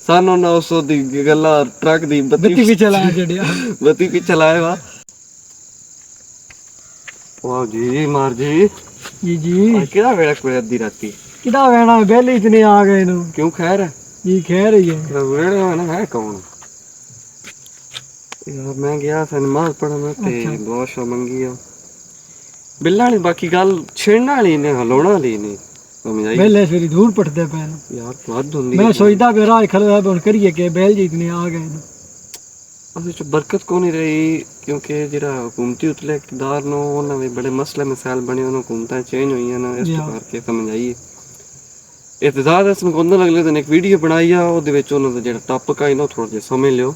ਸਾਨੂੰ 900 ਦੀ ਗੱਲਾਂ ਟਰੱਕ ਦੀ ਬੱਤੀ ਵੀ ਚਲਾਇਆ ਛੱਡਿਆ। ਬੱਤੀ ਵੀ ਚਲਾਇਆ ਵਾ। ਵਾਹ ਜੀ ਮਾਰ ਜੀ ਜੀ ਕਿਹੜਾ ਵੇਲਾ ਕੋਈ ਅੱਧੀ ਰਾਤੀ ਕਿਹਦਾ ਵੇਣਾ ਬੇਲੀ ਇਤਨੇ ਆ ਗਏ ਨੂੰ ਕਿਉਂ ਖੈਰ ਹੈ ਜੀ ਖੈਰ ਹੀ ਹੈ ਵੇੜਾ ਨਾ ਹੈ ਕੌਣ ਯਾਰ ਮੈਂ ਗਿਆ ਸਿਨੇਮਾ ਪੜਨ ਤੇ ਬਹੁਤ ਮੰਗੀ ਆ ਬਿੱਲਾਂ ਵਾਲੀ ਬਾਕੀ ਗੱਲ ਛੇੜਨ ਵਾਲੀ ਨੇ ਹਲਾਉਣ ਵਾਲੀ ਨਹੀਂ ਸਮਝ ਆਈ ਬੇਲੇ ਸਵੇਰੀ ਦੂਰ ਪਟਦੇ ਪੈਣ ਯਾਰ ਵੱਧ ਹੁੰਦੀ ਮੈਂ ਸੋਚਦਾ ਵੀ ਰਾਹ ਖੜਾ ਹੁਣ ਕਰੀਏ ਕਿ ਬੈਲ ਜੀ ਇਤਨੇ ਆ ਗਏ ਨੂੰ ਉਹਦੇ ਚ ਬਰਕਤ ਕੋ ਨਹੀਂ ਰਹੀ ਕਿਉਂਕਿ ਜਿਹੜਾ ਹਕੂਮਤੀ ਉਤਲੇ ਇਕਤਦਾਰ ਨੂੰ ਉਹਨਾਂ ਦੇ ਬੜੇ ਮਸਲੇ ਮਸਾਇਲ ਬਣੇ ਉਹਨਾਂ ਹਕੂਮਤਾਂ ਚੇਂਜ ਹੋਈਆਂ ਨਾ ਇਸ ਕਰਕੇ ਸਮਝ ਆਈਏ ਇਤਜ਼ਾਦ ਅਸਨ ਕੋਂਦਨ ਅਗਲੇ ਦਿਨ ਇੱਕ ਵੀਡੀਓ ਬਣਾਈ ਆ ਉਹਦੇ ਵਿੱਚ ਉਹਨਾਂ ਦਾ ਜਿਹੜਾ ਟਾਪਿਕ ਆ ਇਹਨਾਂ ਥੋੜਾ ਜਿਹਾ ਸਮਝ ਲਿਓ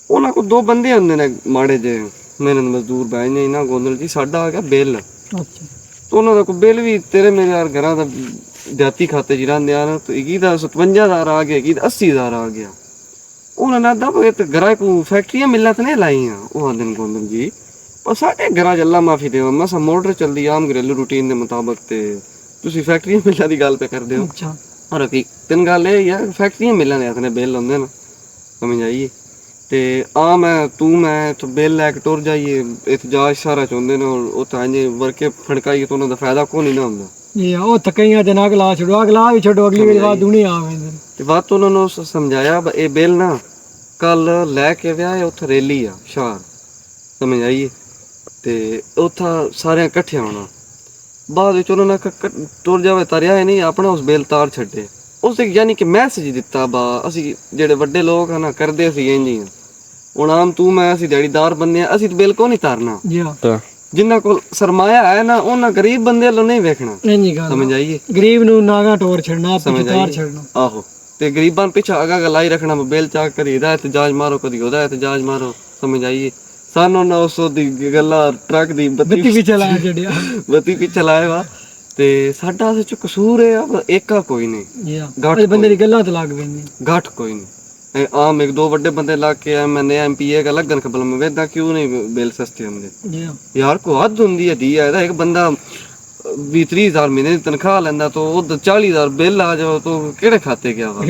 ਉਹਨਾਂ ਕੋਲ ਦੋ ਬੰਦੇ ਹੁੰਦੇ ਨੇ ਮਾੜੇ ਜੇ ਮਿਹਨਤ ਮਜ਼ਦੂਰ ਬੈਠ ਨੇ ਇਹਨਾਂ ਗੋਂਦਲ ਜੀ ਸਾਡਾ ਆ ਗਿਆ ਬਿੱਲ ਅੱਛਾ ਤੇ ਉਹਨਾਂ ਦਾ ਕੋਈ ਬਿੱਲ ਵੀ ਤੇਰੇ ਮੇਰੇ ਯਾਰ ਘਰਾਂ ਦਾ ਜਾਤੀ ਖਾਤੇ 'ਚ ਰਹਿੰਦੇ ਆ ਨਾ ਤੇ ਕੀ ਦਾ 57,000 ਆ ਗਿਆ ਕੀ ਦਾ 80,000 ਆ ਗਿਆ ਉਹਨਾਂ ਨੇ ਦੱਬ ਇਹ ਤੇ ਘਰਾਂ ਕੋ ਫੈਕਟਰੀਆਂ ਮਿਲਾਂ ਤੇ ਨਹੀਂ ਲਾਈਆਂ ਉਹ ਦਿਨ ਗੋਂਦਲ ਜੀ ਪਰ ਸਾਡੇ ਘਰਾਂ 'ਚ ਅੱਲਾ ਮਾਫੀ ਦੇਵਾ ਮਸਾ ਮੋਟਰ ਚੱਲਦੀ ਆਮ ਘਰੇਲੂ ਰੂਟੀਨ ਦੇ ਮੁਤਾਬਕ ਤੇ ਤੁਸੀਂ ਫੈਕਟਰੀਆਂ ਮਿਲਾਂ ਦੀ ਗੱਲ ਤੇ ਕਰਦੇ ਹੋ ਅੱਛਾ ਔਰ ਤਿੰਨ ਗੱਲ ਇਹ ਯਾਰ ਫੈਕਟਰੀਆਂ ਮਿਲਾਂ ਦੇ ਆਪਣੇ ਬਿੱਲ ਹੁੰਦੇ ਨਾ ਸਮਝ ਆਈਏ ਤੇ ਆ ਮੈਂ ਤੂੰ ਮੈਂ ਤੇ ਬਿੱਲ ਲੈ ਕੇ ਟੁਰ ਜਾਈਏ ਇਤਜਾਜ ਸਾਰਾ ਚਾਹੁੰਦੇ ਨੇ ਉਹ ਤਾਂ ਇੰਜ ਵਰਕੇ ਫੜਕਾਈਏ ਤਾਂ ਉਹਨਾਂ ਦਾ ਫਾਇਦਾ ਕੋਈ ਨਹੀਂ ਨਾ ਹੁੰਦਾ ਇਹ ਉਹ ਥਕਈਆਂ ਤੇ ਨਾ ਗਲਾ ਛੱਡੋ ਅਗਲਾ ਵੀ ਛੱਡੋ ਅਗਲੀ ਵਾਰ ਬਾਅਦ ਦੁਨੀਆ ਆਵੇਂ ਤੇ ਬਾਤ ਉਹਨਾਂ ਨੂੰ ਸਮਝਾਇਆ ਇਹ ਬਿੱਲ ਨਾ ਕੱਲ ਲੈ ਕੇ ਵਿਆਹ ਉੱਥੇ ਰੈਲੀ ਆ ਸ਼ਹਿਰ ਸਮਝ ਆਈਏ ਤੇ ਉੱਥਾ ਸਾਰਿਆਂ ਇਕੱਠੇ ਹੋਣਾ ਬਾਅਦ ਵਿੱਚ ਉਹਨਾਂ ਨੇ ਟੁਰ ਜਾਵੇ ਤਰਿਆ ਨਹੀਂ ਆਪਣਾ ਉਸ ਬਿੱਲ ਤਾਰ ਛੱਡੇ ਉਸ ਯਾਨੀ ਕਿ ਮੈਸੇਜ ਦਿੱਤਾ ਬਾ ਅਸੀਂ ਜਿਹੜੇ ਵੱਡੇ ਲੋਕ ਹਨ ਕਰਦੇ ਅਸੀਂ ਇੰਜ ਹੀ ਹੁਣ ਆਮ ਤੂੰ ਮੈਂ ਅਸੀਂ ਦਿਹਾੜੀਦਾਰ ਬੰਦੇ ਆ ਅਸੀਂ ਬਿਲਕੁਲ ਨਹੀਂ ਤਾਰਨਾ ਜਿਨ੍ਹਾਂ ਕੋਲ ਸਰਮਾਇਆ ਹੈ ਨਾ ਉਹਨਾਂ ਗਰੀਬ ਬੰਦੇ ਵੱਲੋਂ ਨਹੀਂ ਵੇਖਣਾ ਸਮਝ ਆਈਏ ਗਰੀਬ ਨੂੰ ਨਾਗਾ ਟੋਰ ਛੱਡਣਾ ਤਾਰ ਛੱਡਣਾ ਆਹੋ ਤੇ ਗਰੀਬਾਂ ਪਿੱਛੇ ਅਗਾ ਗਲਾਈ ਰੱਖਣਾ ਬਿੱਲ ਚਾਕ ਕਰੀ ਇਹਦਾ ਇਤਜਾਜ ਮਾਰੋ ਕਦੀ ਉਹਦਾ ਇਤਜਾਜ ਮਾਰੋ ਸਮਝ ਆਈਏ ਸਾਨੂੰ 900 ਦੀ ਗੱਲਾਂ ਟਰੱਕ ਦੀ ਬੱਤੀ ਵੀ ਚਲਾਇਆ ਛੱਡਿਆ ਬੱਤੀ ਵੀ ਚਲਾਇਆ ਵਾ ਤੇ ਸਾਡਾ ਸੱਚ ਕਸੂਰ ਹੈ ਏਕਾ ਕੋਈ ਨਹੀਂ ਗਾਠ ਬੰਦੇ ਦੀ ਗੱਲਾਂ ਤੇ ਲੱਗ ਪੈਂਦੀ ਗਾਠ ਕੋਈ ਨਹੀਂ ਆਮ ਇੱਕ ਦੋ ਵੱਡੇ ਬੰਦੇ ਲੱਗ ਕੇ ਮੈਨੇ ਐਮਪੀ ਇਹ ਲੱਗਣ ਖਬਲ ਮੈਂ ਵੇਦਾ ਕਿਉਂ ਨਹੀਂ ਬਿੱਲ ਸਸਤੇ ਹੁੰਦੇ ਯਾਰ ਕੋ ਹੱਦ ਹੁੰਦੀ ਹੈ ਦੀ ਇਹਦਾ ਇੱਕ ਬੰਦਾ 20-30,000 ਮਹੀਨੇ ਦੀ ਤਨਖਾਹ ਲੈਂਦਾ ਤਾਂ ਉਹ 40,000 ਬਿੱਲ ਆ ਜਾਓ ਤਾਂ ਕਿਹੜੇ ਖਾਤੇ ਗਿਆ ਵਾ